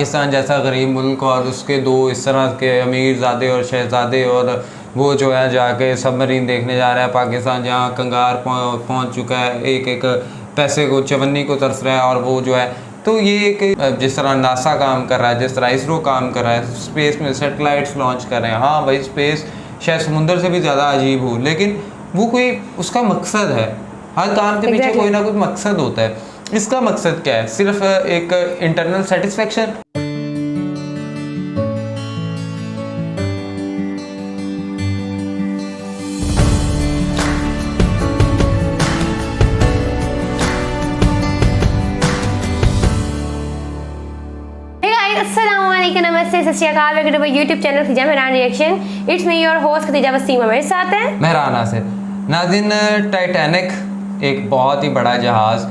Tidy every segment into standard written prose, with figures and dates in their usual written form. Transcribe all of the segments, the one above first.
पाकिस्तान जैसा गरीब मुल्क और उसके दो इस तरह के अमीरज़ादे और शहज़ादे, और वो जो है जाके सबमरीन देखने जा रहा है पाकिस्तान, जहाँ कंगार पहुँच चुका है, एक एक पैसे को चवन्नी को तरस रहा है। और वो जो है तो ये एक जिस तरह नासा काम कर रहा है, जिस तरह इसरो काम कर रहा है, स्पेस में सैटेलाइट्स लॉन्च कर रहे हैं। हाँ भाई, स्पेस शायद समुंदर से भी ज़्यादा अजीब हो, लेकिन वो कोई उसका मकसद है। हर काम के पीछे कोई ना कोई मकसद होता है। इसका मकसद क्या है? सिर्फ एक इंटरनल सेटिस्फेक्शन। नमस्ते, सत श्री अकाल। Welcome to my YouTube channel Khadija Mehran reaction. It's me your host Khadija Waseem. मेरे साथ है मेहरान नासिर। नाज़रीन, टाइटैनिक एक बहुत ही बड़ा जहाज़,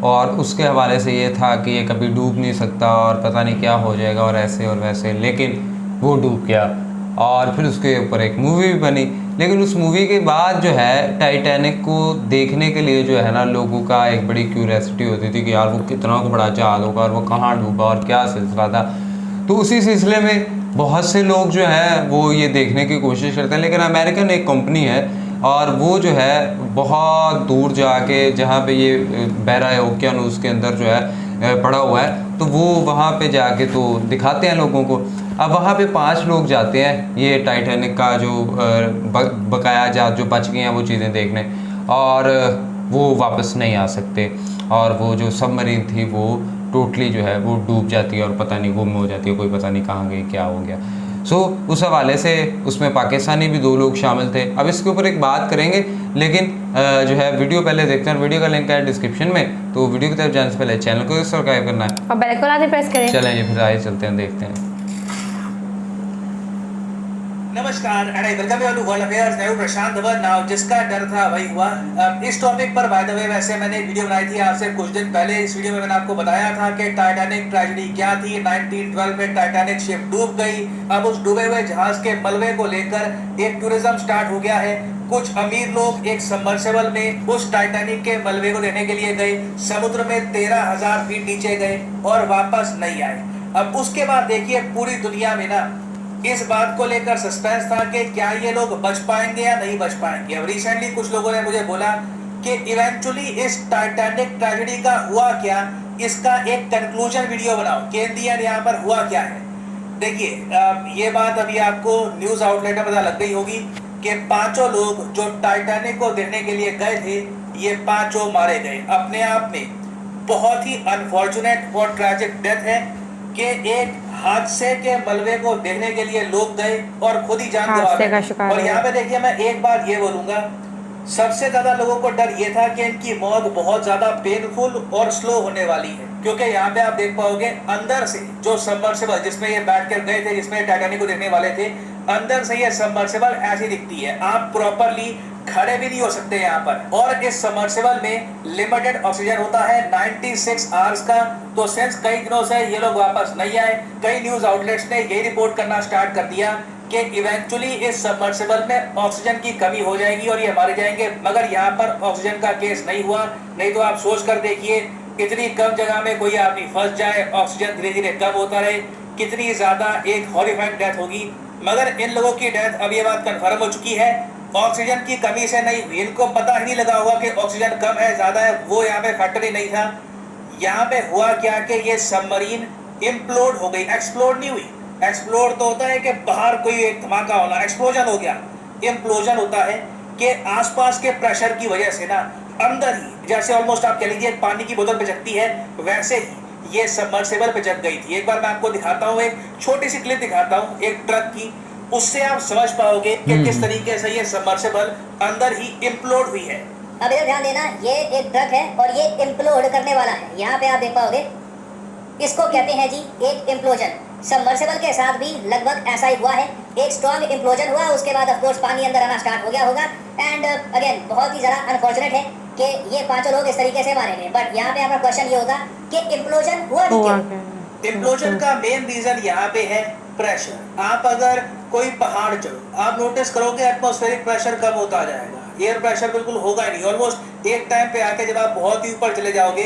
और उसके हवाले से ये था कि ये कभी डूब नहीं सकता और पता नहीं क्या हो जाएगा और ऐसे और वैसे, लेकिन वो डूब गया। और फिर उसके ऊपर एक मूवी भी बनी। लेकिन उस मूवी के बाद जो है टाइटैनिक को देखने के लिए जो है ना, लोगों का एक बड़ी क्यूरियोसिटी होती थी कि यार वो कितना बड़ा जहाज़ होगा और वो कहाँ डूबा और क्या सिलसिला था। तो उसी सिलसिले में बहुत से लोग जो हैं वो ये देखने की कोशिश करते हैं। लेकिन अमेरिकन एक कंपनी है और वो जो है बहुत दूर जाके, जहाँ पे ये बहरा ओकियानूस के अंदर जो है पड़ा हुआ है, तो वो वहाँ पे जाके तो दिखाते हैं लोगों को। अब वहाँ पे 5 लोग जाते हैं ये टाइटैनिक का जो बकाया जहाज़ जो बच गए हैं वो चीज़ें देखने, और वो वापस नहीं आ सकते। और वो जो सबमरीन थी वो टोटली जो है वो डूब जाती है और पता नहीं गुम हो जाती है, कोई पता नहीं कहाँ गई, क्या हो गया। उस हवाले से उसमें पाकिस्तानी भी 2 लोग शामिल थे। अब इसके ऊपर एक बात करेंगे, लेकिन जो है वीडियो पहले देखते हैं। वीडियो का लिंक है डिस्क्रिप्शन में, तो वीडियो की तरफ जाने से पहले चैनल को सब्सक्राइब करना है और बेल आइकन प्रेस करें। चलें ये फिर आगे चलते हैं, देखते हैं। नमस्कार and I welcome you to world affairs. मैं हूं प्रशांत धवन। नाउ जिसका डर था वही हुआ। इस टॉपिक पर बाय द वे वैसे मैंने एक वीडियो बनाई थी आपसे कुछ दिन पहले। इस वीडियो में मैंने आपको बताया था कि टाइटैनिक ट्रेजेडी क्या थी। 1912 में टाइटैनिक शिप डूब गई। अब उस डूबे हुए जहाज के मलबे को लेकर एक टूरिज्म स्टार्ट हो गया है। कुछ अमीर लोग एक सबमर्सिबल में उस टाइटैनिक के मलबे को देखने के लिए गए। समुद्र में 13,000 फीट नीचे गए और वापस नहीं आए। अब उसके बाद देखिए पूरी दुनिया में ना इस बात को लेकर सस्पेंस था कि क्या ये लोग बच पाएंगे या नहीं बच पाएंगे। अब रिसेंटली कुछ लोगों ने मुझे बोला कि इवेंचुअली इस टाइटैनिक ट्रेजेडी का हुआ क्या, इसका एक कंक्लूजन वीडियो बनाओ कि इन दी एंड यहाँ पर हुआ क्या है। देखिए ये बात अभी आपको न्यूज आउटलेट में पता लग गई होगी कि 5 लोग जो टाइटैनिक को देखने के लिए गए थे, ये 5 मारे गए। अपने आप में बहुत ही अनफॉर्चुनेट और ट्रैजिक डेथ है कि एक हादसे के मलबे को देखने के लिए लोग गए और खुद ही जान गंवा गए। और यहाँ पे देखिए मैं एक बात ये बोलूंगा, सबसे ज्यादा लोगों को डर ये था कि इनकी मौत बहुत ज्यादा पेनफुल और स्लो होने वाली है, क्योंकि यहाँ पे आप देख पाओगे अंदर से जो सबमर्सिबल जिसमें ये बैठ कर गए थे, जिसमें टाइटैनिक को देखने वाले थे, अंदर से ये सबमर्सिबल ऐसी दिखती है। आप प्रॉपरली खड़े भी नहीं हो सकते यहाँ पर। और इस सबमर्सिबल में लिमिटेड ऑक्सीजन होता है 96 आवर्स का। तो सिंस कई दिनों से ये लोग वापस नहीं आए, कई न्यूज आउटलेट्स ने यही रिपोर्ट करना स्टार्ट कर दिया कि इवेंचुअली इस सबमर्सिबल में ऑक्सीजन की कमी हो जाएगी और ये मारे जाएंगे। मगर यहाँ पर ऑक्सीजन का केस नहीं हुआ। नहीं तो आप सोच कर देखिए, इतनी कम जगह में कोई आदमी फंस जाए, ऑक्सीजन धीरे धीरे कम होता रहे, कितनी ज्यादा एक हॉरिफाइंग डेथ होगी। मगर इन लोगों की डेथ अब ये बात कन्फर्म हो चुकी है, ऑक्सीजन की कमी से नहीं हुई। इनको पता ही नहीं लगा होगा कि ऑक्सीजन कम है ज्यादा है, वो यहाँ पे फैक्टर ही नहीं था। यहाँ पे हुआ क्या कि ये सबमरीन इम्प्लोड हो गई, एक्सप्लोड नहीं हुई। एक्सप्लोड तो होता है कि बाहर कोई एक धमाका होना, एक्सप्लोजन हो गया। इम्प्लोजन होता है कि आसपास के प्रेशर की वजह से ना अंदर ही, जैसे ऑलमोस्ट आप कह लीजिए पानी की बोतल पिचकती है, वैसे ही ये सबमर्सिबल पिचक गई थी। एक बार मैं आपको दिखाता हूँ, एक छोटी सी क्लिप दिखाता हूँ एक ट्रक की, उससे आप समझ पाओगे कि किस तरीके से ये सबमर्सिबल अंदर ही इम्प्लोड हुई है। अब इधर ध्यान देना, ये एक ट्रक है और ये इम्प्लोड करने वाला है। यहाँ पे आप देख पाओगे, इसको कहते हैं जी एक इम्प्लोजन। सबमर्सिबल के साथ भी लगभग ऐसा ही हुआ है। एक स्ट्रॉन्ग इम्प्लोजन हुआ, उसके बाद ऑफ कोर्स पानी अंदर आना स्टार्ट हो गया होगा। एंड अगेन बहुत ही ज़रा अनफॉर्चुनेट है कि ये 5 लोग इस तरीके से मारे गए। बट यहाँ पे आपका क्वेश्चन ये होगा कि इम्प्लोजन हुआ भी क्यों? इम्प्लोजन का मेन रीजन यहाँ पे है प्रेशर। आप अगर कोई पहाड़ चढ़ो, आप नोटिस करोगे एटमॉस्फेरिक प्रेशर कम होता जाएगा, एयर प्रेशर बिल्कुल होगा ही नहीं। ऑलमोस्ट एक टाइम पे आके जब आप बहुत ही ऊपर चले जाओगे,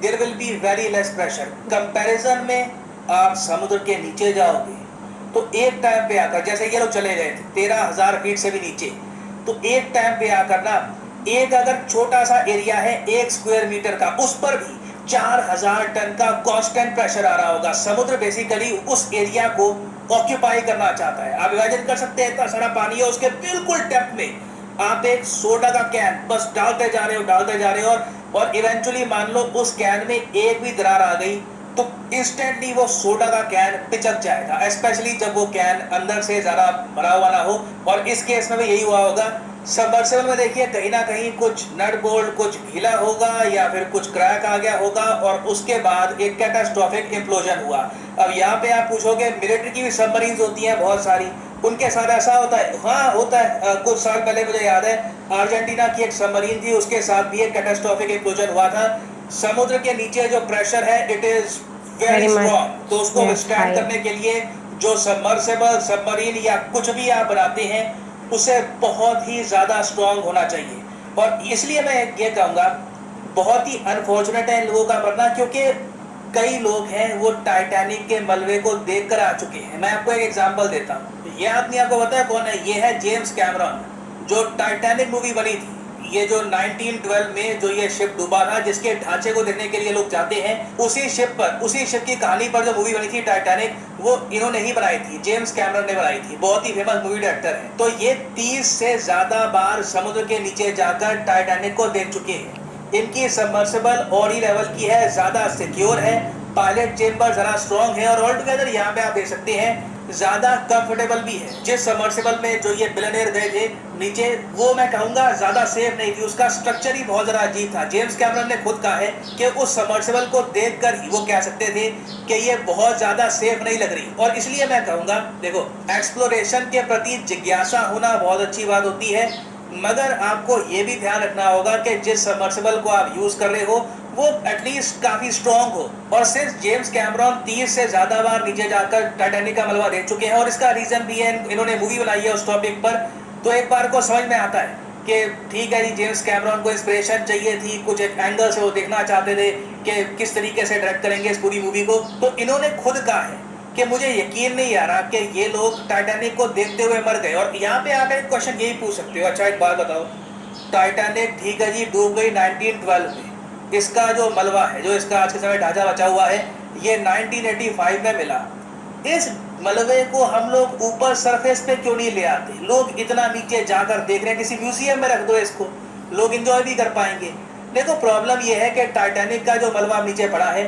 there will be very less pressure. Comparison में आप समुद्र के नीचे जाओगे तो एक टाइम पे आकर, जैसे ये लोग चले गए थे 13,000 फीट से भी नीचे, तो एक टाइम पे आकर ना एक अगर छोटा सा एरिया है 1 स्क्वायर मीटर का, उस पर भी 4,000 टन का कांस्टेंट प्रेशर आ रहा होगा। समुद्र बेसिकली उस एरिया को ऑक्यूपाई करना चाहता है। आप इमेजिन कर सकते हैं इतना सारा पानी है, उसके बिल्कुल डेप्थ में आप एक सोडा का कैन बस डालते जा रहे हो और इवेंचुअली मान लो उस कैन में एक भी दरार आ गई तो इंस्टेंटली वो सोडा का कैन पिचक जाएगा, स्पेशली जब वो कैन अंदर से ज़्यादा भरा हुआ ना हो। और इस केस में भी यही हुआ होगा। सबमर्सिबल में देखिए कहीं ना कहीं कुछ नट बोल्ट कुछ ढीला होगा या फिर कुछ क्रैक आ गया होगा और उसके बाद एक कैटास्ट्रॉफिक इम्प्लोजन हुआ। अब यहाँ पे आप पूछोगे मिलिट्री की भी सबमरीन्स होती हैं बहुत सारी, उनके साथ ऐसा होता है? हाँ होता है। कुछ साल पहले मुझे याद है अर्जेंटीना की एक सबमरीन थी, उसके साथ भी एक कैटास्ट्रॉफिक इम्प्लोजन हुआ था। समुद्र के नीचे जो प्रेशर है इट इज वेरी स्ट्रॉन्ग, तो उसको विथस्टैंड करने के लिए जो सबमर्सिबल सबमरीन या कुछ भी आप बनाते हैं उसे बहुत ही ज़्यादा स्ट्रॉन्ग होना चाहिए। और इसलिए मैं ये कहूँगा बहुत ही अनफॉर्चुनेट है इन लोगों का मरना, क्योंकि कई लोग हैं वो टाइटैनिक के मलबे को देखकर आ चुके हैं। मैं आपको एक एग्जांपल देता हूँ। ये आदमी आपको पता है कौन है? ये है जेम्स कैमरॉन, जो टाइटैनिक मूवी बनी थी। ये जो 1912 में जो ये शिप डूबा था, जिसके ढांचे को देखने के लिए लोग जाते हैं, उसी शिप की कहानी पर जो मूवी बनी थी टाइटैनिक, वो इन्होंने ही बनाई थी, जेम्स कैमरन ने बनाई थी। बहुत ही फेमस मूवी डायरेक्टर है। तो ये 30 से ज्यादा बार समुद्र के नीचे जाकर टाइटैनिक को देख चुके हैं। इनकी सबमर्सिबल और ही लेवल की है, ज्यादा सिक्योर है, पायलट चेंबर जरा स्ट्रॉन्ग है और ऑल टुगेदर यहाँ पे आप देख सकते हैं ज्यादा कंफर्टेबल भी है। जिस सबमर्सिबल में जो ये बिलियनियर गए थे नीचे, वो मैं कहूंगा ज्यादा सेफ नहीं थी, उसका स्ट्रक्चर ही बहुत ज्यादा अजीब था। जेम्स कैमरन ने खुद कहा है कि उस सबमर्सिबल को देखकर ही वो कह सकते थे कि ये बहुत ज्यादा सेफ नहीं लग रही। और इसलिए मैं कहूंगा देखो, एक्सप्लोरेशन के प्रति जिज्ञासा होना बहुत अच्छी बात होती है, मगर आपको ये भी ध्यान रखना होगा कि जिस सबमर्सिबल को आप यूज कर रहे हो वो एटलीस्ट काफी स्ट्रॉन्ग हो। और सिर्फ जेम्स कैमरॉन 30 से ज्यादा बार नीचे जाकर टाइटैनिक का मलबा देख चुके हैं और इसका रीजन भी है, इन्होंने मूवी बनाई है उस टॉपिक पर। तो एक बार को समझ में आता है कि ठीक है जी, जेम्स कैमरॉन को इंस्पिरेशन चाहिए थी, कुछ एक एंगल से वो देखना चाहते थे कि किस तरीके से डायरेक्ट करेंगे इस पूरी मूवी को। तो इन्होंने खुद कहा है कि मुझे यकीन नहीं आ रहा कि ये लोग टाइटैनिक को देखते हुए मर गए। और यहाँ पे आप एक क्वेश्चन यही पूछ सकते हो, अच्छा एक बात बताओ, टाइटैनिक ठीक है जी डूब गई 1912 में, इसका जो मलबा है, जो इसका आज के समय ढांचा बचा हुआ है, ये 1985 में मिला। इस मलबे को हम लोग ऊपर सरफेस पे क्यों नहीं ले आते? लोग इतना नीचे जाकर देख रहे हैं, किसी म्यूजियम में रख दो इसको, लोग एंजॉय भी कर पाएंगे। देखो प्रॉब्लम ये है कि टाइटैनिक का जो मलबा नीचे पड़ा है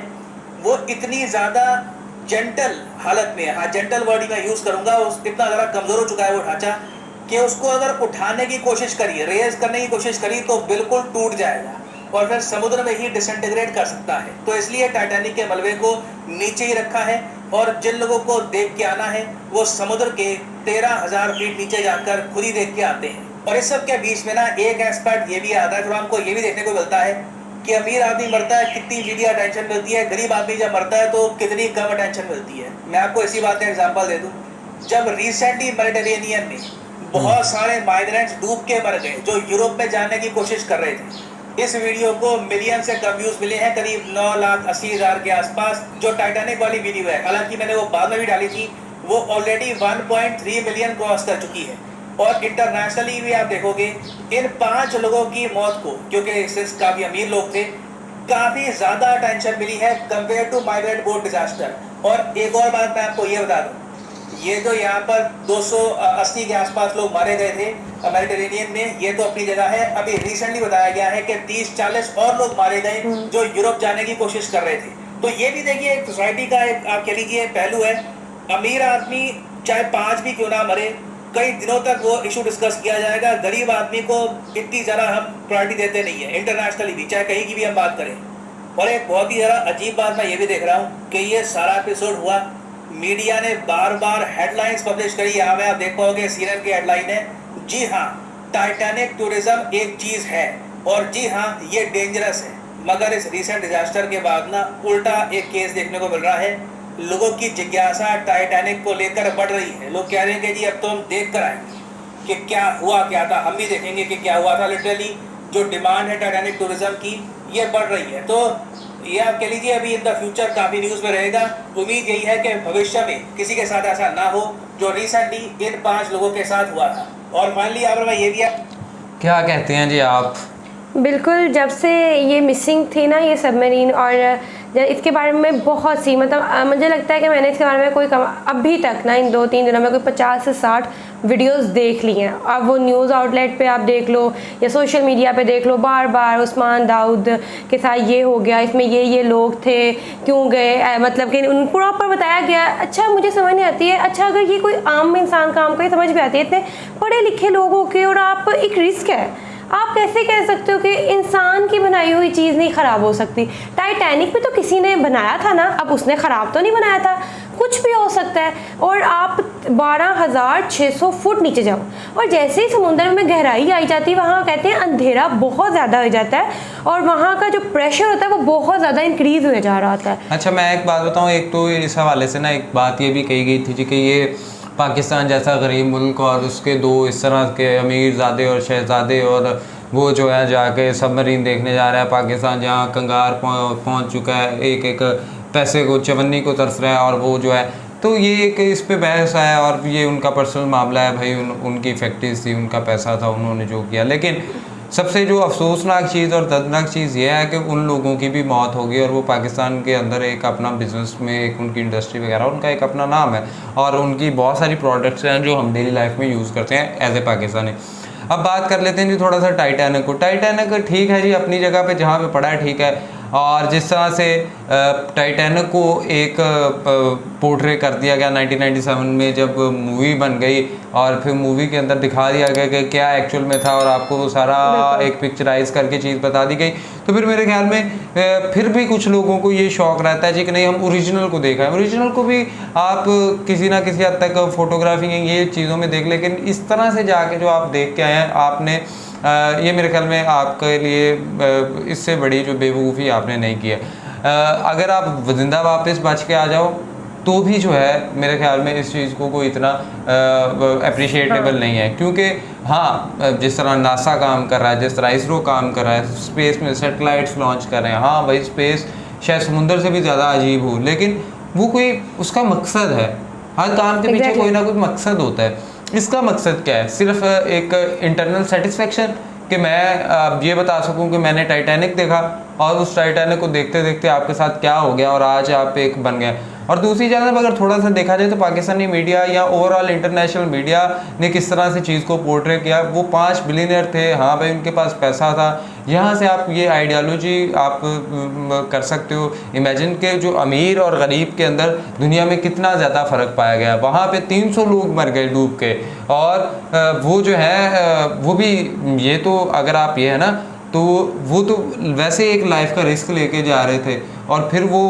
वो इतनी ज़्यादा जेंटल हालत में है, हाँ जेंटल वर्ड ही मैं यूज़ करूँगा, इतना ज़्यादा कमज़ोर हो चुका है वो ढांचा कि उसको अगर उठाने की कोशिश करिए, रेज करने की कोशिश करिए तो बिल्कुल टूट जाएगा और फिर समुद्र में ही डिसइंटीग्रेट कर सकता है। तो इसलिए टाइटैनिक के मलबे को नीचे ही रखा है और जिन लोगों को देख के आना है वो समुद्र के 13,000 फीट नीचे जाकर खुद ही देख के आते हैं। और इस सब के बीच में ना एक एस्पेक्ट ये भी आता है, जो हमको ये भी देखने को मिलता है कि अमीर आदमी मरता है कितनी मीडिया अटेंशन मिलती है, गरीब आदमी जब मरता है तो कितनी कम अटेंशन मिलती है। मैं आपको इसी बात का एग्जाम्पल दे दूँ, जब रिसेंटली मेडिटेरेनियन में बहुत सारे माइग्रेंट्स डूब के मर गए जो यूरोप में जाने की कोशिश कर रहे थे। इस वीडियो को मिलियन से कम व्यूज मिले हैं, करीब 9,80,000 के आसपास, जो टाइटैनिक वाली वीडियो है। हालांकि मैंने वो बाद में भी डाली थी, वो ऑलरेडी 1.3 मिलियन क्रॉस कर चुकी है। और इंटरनेशनली भी आप देखोगे इन 5 लोगों की मौत को, क्योंकि सिंस काफ़ी अमीर लोग थे, काफ़ी ज़्यादा अटेंशन मिली है compare to migrant boat disaster. और एक और बात मैं आपको ये बता दूँ, ये जो यहाँ पर 280 के आसपास लोग मारे गए थे मेडिटेरेनियन में, ये तो अपनी जगह है। अभी रिसेंटली बताया गया है कि 30-40 और लोग मारे गए जो यूरोप जाने की कोशिश कर रहे थे। तो ये भी देखिए एक सोसाइटी का एक आप कह लीजिए पहलू है। अमीर आदमी चाहे 5 भी क्यों ना मरे, कई दिनों तक वो इशू डिस्कस किया जाएगा। गरीब आदमी को इतनी ज़्यादा हम प्रायोरिटी देते नहीं है, इंटरनेशनली भी, चाहे कहीं की भी हम बात करें। और एक बहुत ही ज़रा अजीब बात मैं ये भी देख रहा हूँ कि ये सारा एपिसोड हुआ, मीडिया ने बार बार हेडलाइंस पब्लिश करी। यहाँ में आप देख पाओगे CNN की हेडलाइन है, जी हाँ टाइटैनिक टूरिज्म एक चीज़ है और जी हाँ ये डेंजरस है। मगर इस रिसेंट डिजास्टर के बाद ना उल्टा एक केस देखने को मिल रहा है। लोगों की जिज्ञासा टाइटैनिक को लेकर बढ़ रही है। लोग कह रहे हैं कि जी अब तो हम देख कर आएंगे कि क्या हुआ क्या था, हम भी देखेंगे कि क्या हुआ था। लिटरली जो डिमांड है टाइटैनिक टूरिज्म की ये बढ़ रही है। तो ये आप कह लीजिए अभी इन द फ्यूचर काफी न्यूज में रहेगा। उम्मीद यही है कि भविष्य में किसी के साथ ऐसा ना हो जो रिसेंटली इन 5 लोगों के साथ हुआ था। और फाइनली आप ये भी क्या कहते हैं जी आप? बिल्कुल, जब से ये मिसिंग थी ना ये सबमरीन, और इसके बारे में बहुत सी मतलब मुझे लगता है कि मैंने इसके बारे में कोई अभी तक ना इन 2-3 दिनों में कोई 50 से 60 वीडियोस देख ली हैं। अब वो न्यूज़ आउटलेट पे आप देख लो या सोशल मीडिया पे देख लो, बार बार उस्मान दाऊद के साथ ये हो गया, इसमें ये लोग थे, क्यों गए, मतलब कि उन प्रॉपर बताया गया। अच्छा, मुझे समझ नहीं आती है, अच्छा अगर ये कोई आम इंसान काम करे समझ भी आती है, इतने पढ़े लिखे लोगों के, और आप एक रिस्क है, आप कैसे कह सकते हो कि इंसान की बनाई हुई चीज़ नहीं ख़राब हो सकती? टाइटैनिक भी तो किसी ने बनाया था ना, अब उसने ख़राब तो नहीं बनाया था, कुछ भी हो सकता है। और आप 12,600 फुट नीचे जाओ और जैसे ही समुद्र में गहराई आई जाती है, वहाँ कहते हैं अंधेरा बहुत ज़्यादा हो जाता है और वहाँ का जो प्रेशर होता है वो बहुत ज़्यादा इंक्रीज़ हो जा रहा होता है। अच्छा, मैं एक बात बताऊँ, एक तो इस हवाले से ना एक बात ये भी कही गई थी जी कि ये पाकिस्तान जैसा गरीब मुल्क और उसके 2 इस तरह के अमीरज़ादे और शहज़ादे, और वो जो है जाके सबमरीन देखने जा रहा है पाकिस्तान, जहाँ कंगार पहुँच चुका है, एक पैसे को चवन्नी को तरस रहा है, और वो जो है तो ये एक इस पे बहस है और ये उनका पर्सनल मामला है भाई, उनकी फैक्ट्रीज थी, उनका पैसा था, उन्होंने जो किया। लेकिन सबसे जो अफसोसनाक चीज़ और दर्दनाक चीज़ ये है कि उन लोगों की भी मौत होगी और वो पाकिस्तान के अंदर एक अपना बिज़नेस में एक उनकी इंडस्ट्री वगैरह, उनका एक अपना नाम है और उनकी बहुत सारी प्रोडक्ट्स हैं जो हम डेली लाइफ में यूज़ करते हैं एज ए पाकिस्तानी। अब बात कर लेते हैं जी थोड़ा सा टाइटैनिक को। टाइटैनिक ठीक है जी, अपनी जगह पे जहाँ पे पड़ा है ठीक है, और जिस तरह से टाइटैनिक को एक पोर्ट्रे कर दिया गया 1997 में जब मूवी बन गई, और फिर मूवी के अंदर दिखा दिया गया कि क्या एक्चुअल में था और आपको वो सारा एक पिक्चराइज करके चीज़ बता दी गई, तो फिर मेरे ख्याल में फिर भी कुछ लोगों को ये शौक़ रहता है जी कि नहीं हम ओरिजिनल को देखा है। ओरिजिनल को भी आप किसी ना किसी हद तक फोटोग्राफी ये चीज़ों में देख, लेकिन इस तरह से जाके जो आप देख के आए हैं आपने, ये मेरे ख्याल में आपके लिए इससे बड़ी जो बेवकूफ़ी आपने नहीं की है। अगर आप जिंदा वापस बच के आ जाओ तो भी जो है मेरे ख्याल में इस चीज़ को कोई इतना अप्रिशिएटेबल नहीं है, क्योंकि हाँ जिस तरह नासा काम कर रहा है, जिस तरह इसरो काम कर रहा है, स्पेस में सैटेलाइट्स लॉन्च कर रहे हैं, हाँ भाई स्पेस शायद समुंदर से भी ज़्यादा अजीब हो, लेकिन वो कोई उसका मकसद है, हर काम के पीछे कोई ना कोई मकसद होता है। इसका मकसद क्या है? सिर्फ एक इंटरनल सेटिस्फेक्शन कि मैं ये बता सकूं कि मैंने टाइटैनिक देखा और उस टाइटैनिक को देखते देखते आपके साथ क्या हो गया और आज आप एक बन गए। और दूसरी जानब अगर थोड़ा सा देखा जाए तो पाकिस्तानी मीडिया या ओवरऑल इंटरनेशनल मीडिया ने किस तरह से चीज़ को पोर्ट्रे किया। वो 5 बिलियनर थे, हाँ भाई उनके पास पैसा था, यहाँ से आप ये आइडियोलॉजी आप कर सकते हो। इमेजिन के जो अमीर और गरीब के अंदर दुनिया में कितना ज़्यादा फ़र्क पाया गया। वहाँ पे 300 लोग मर गए डूब के, और वो जो है वो भी ये तो अगर आप ये है ना तो वो तो वैसे एक लाइफ का रिस्क लेके जा रहे थे और फिर वो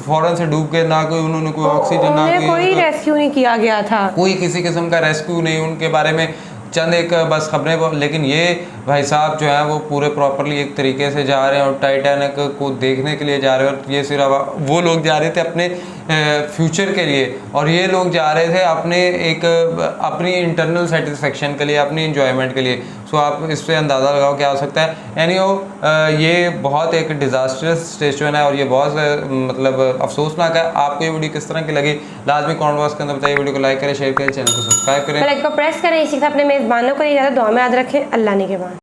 फौरन से डूब के, ना कोई उन्होंने कोई ऑक्सीजन, ना कोई रेस्क्यू नहीं किया गया था, कोई किसी किस्म का रेस्क्यू नहीं, उनके बारे में चंद एक बस खबरें। लेकिन ये भाई साहब जो है वो पूरे प्रॉपरली एक तरीके से जा रहे हैं और टाइटैनिक को देखने के लिए जा रहे हैं। और ये सिर्फ वो लोग जा रहे थे अपने फ्यूचर के लिए, और ये लोग जा रहे थे अपनी इंटरनल सेटिस्फेक्शन के लिए, अपनी इंजॉयमेंट के लिए। सो आप इससे अंदाज़ा लगाओ क्या हो सकता है। एनीहो ये बहुत एक डिज़ास्टरस सिचुएशन है और ये बहुत मतलब अफसोसनाक है। आपको ये वीडियो किस तरह की लगी लाजमी कमेंट बॉक्स के अंदर बताइए। वीडियो को लाइक करें, शेयर करें, चैनल को सब्सक्राइब करें, बेल आइकन को प्रेस करें। इसी के साथ अपने मेज़बानों को इजाज़त, दुआ में याद रखें। अल्लाह ने के बाद।